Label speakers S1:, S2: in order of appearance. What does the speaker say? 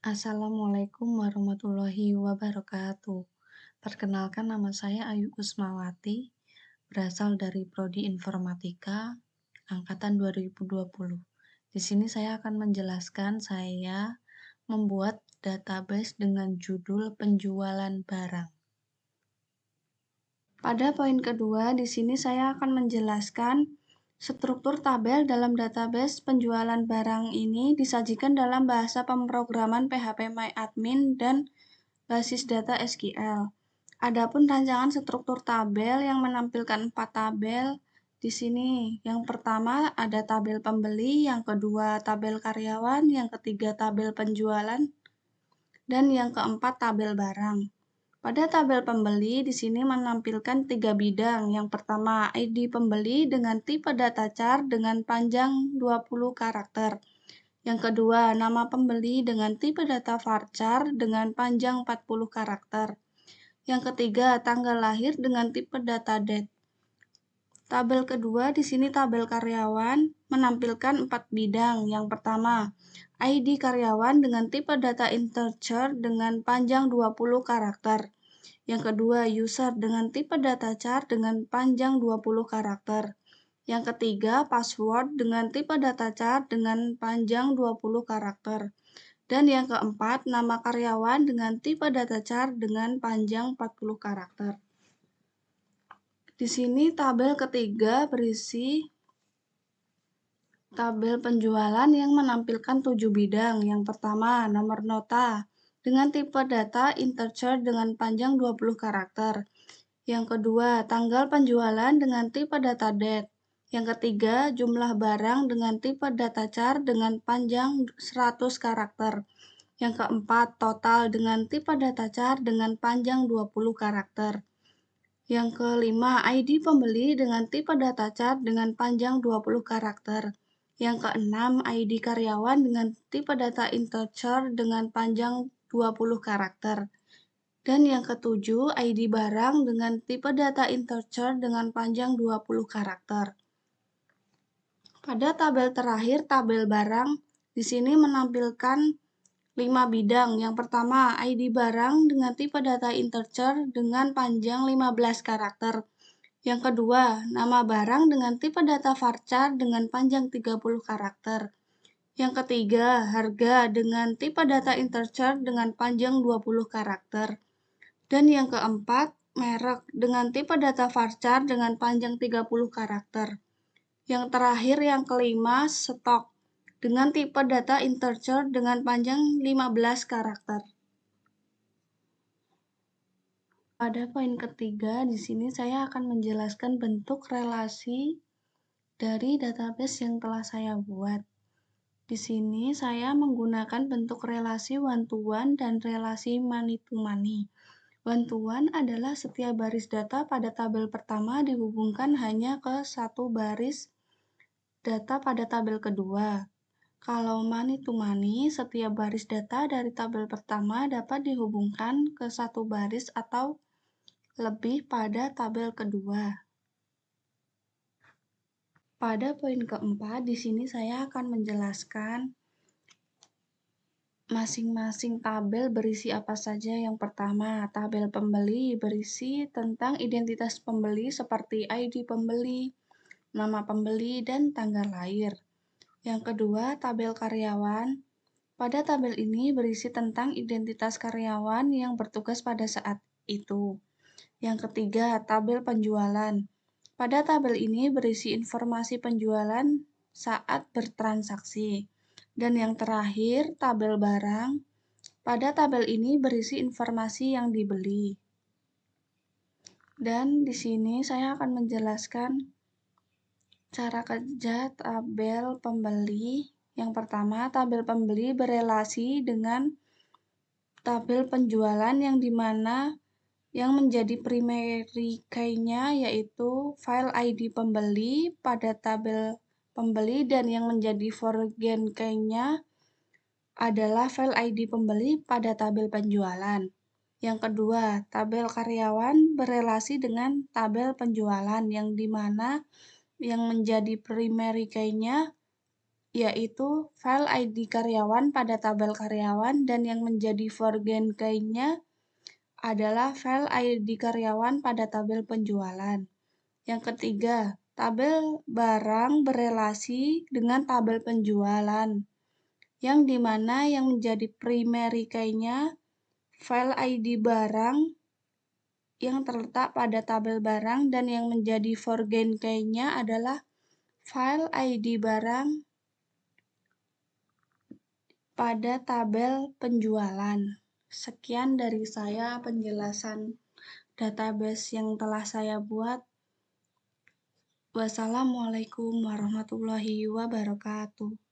S1: Assalamualaikum warahmatullahi wabarakatuh. Perkenalkan nama saya Ayu Kusmawati, berasal dari Prodi Informatika angkatan 2020. Di sini saya akan menjelaskan saya membuat database dengan judul penjualan barang. Pada poin kedua, di sini saya akan menjelaskan struktur tabel dalam database penjualan barang ini disajikan dalam bahasa pemrograman PHP MyAdmin dan basis data SQL. Adapun rancangan struktur tabel yang menampilkan 4 tabel di sini. Yang pertama ada tabel pembeli, yang kedua tabel karyawan, yang ketiga tabel penjualan, dan yang keempat tabel barang. Pada tabel pembeli di sini menampilkan 3 bidang. Yang pertama ID pembeli dengan tipe data char dengan panjang 20 karakter. Yang kedua, nama pembeli dengan tipe data varchar dengan panjang 40 karakter. Yang ketiga, tanggal lahir dengan tipe data date. Tabel kedua di sini tabel karyawan menampilkan 4 bidang. Yang pertama, ID karyawan dengan tipe data integer dengan panjang 20 karakter. Yang kedua, user dengan tipe data char dengan panjang 20 karakter. Yang ketiga, password dengan tipe data char dengan panjang 20 karakter. Dan yang keempat, nama karyawan dengan tipe data char dengan panjang 40 karakter. Di sini tabel ketiga berisi tabel penjualan yang menampilkan 7 bidang. Yang pertama, nomor nota dengan tipe data integer dengan panjang 20 karakter. Yang kedua, tanggal penjualan dengan tipe data date. Yang ketiga, jumlah barang dengan tipe data char dengan panjang 100 karakter. Yang keempat, total dengan tipe data char dengan panjang 20 karakter. Yang kelima, ID pembeli dengan tipe data char dengan panjang 20 karakter. Yang keenam, ID karyawan dengan tipe data integer dengan panjang 20 karakter. Dan yang ketujuh, ID barang dengan tipe data integer dengan panjang 20 karakter. Pada tabel terakhir, tabel barang, di sini menampilkan 5 bidang. Yang pertama, ID barang dengan tipe data integer dengan panjang 15 karakter. Yang kedua, nama barang dengan tipe data varchar dengan panjang 30 karakter. Yang ketiga, harga dengan tipe data integer dengan panjang 20 karakter. Dan yang keempat, merek dengan tipe data varchar dengan panjang 30 karakter. Yang terakhir, yang kelima, stok dengan tipe data integer dengan panjang 15 karakter. Pada poin ketiga, di sini saya akan menjelaskan bentuk relasi dari database yang telah saya buat. Di sini saya menggunakan bentuk relasi one-to-one dan relasi money-to-money. One-to-one adalah setiap baris data pada tabel pertama dihubungkan hanya ke satu baris data pada tabel kedua. Kalau money-to-money, setiap baris data dari tabel pertama dapat dihubungkan ke satu baris atau lebih pada tabel kedua. Pada poin keempat, di sini saya akan menjelaskan masing-masing tabel berisi apa saja. Yang pertama, tabel pembeli berisi tentang identitas pembeli seperti ID pembeli, nama pembeli, dan tanggal lahir. Yang kedua, tabel karyawan. Pada tabel ini berisi tentang identitas karyawan yang bertugas pada saat itu. Yang ketiga, tabel penjualan. Pada tabel ini berisi informasi penjualan saat bertransaksi. Dan yang terakhir, tabel barang. Pada tabel ini berisi informasi yang dibeli. Dan di sini saya akan menjelaskan cara kerja tabel pembeli. Yang pertama, tabel pembeli berelasi dengan tabel penjualan yang dimana yang menjadi primary key-nya yaitu file ID pembeli pada tabel pembeli, dan yang menjadi foreign key-nya adalah file ID pembeli pada tabel penjualan. Yang kedua, tabel karyawan berelasi dengan tabel penjualan yang dimana yang menjadi primary key-nya yaitu file ID karyawan pada tabel karyawan, dan yang menjadi forgen key-nya adalah file ID karyawan pada tabel penjualan. Yang ketiga, tabel barang berelasi dengan tabel penjualan, yang dimana yang menjadi primary key-nya file ID barang yang terletak pada tabel barang, dan yang menjadi forgen key-nya adalah file ID barang pada tabel penjualan. Sekian dari saya penjelasan database yang telah saya buat. Wassalamualaikum warahmatullahi wabarakatuh.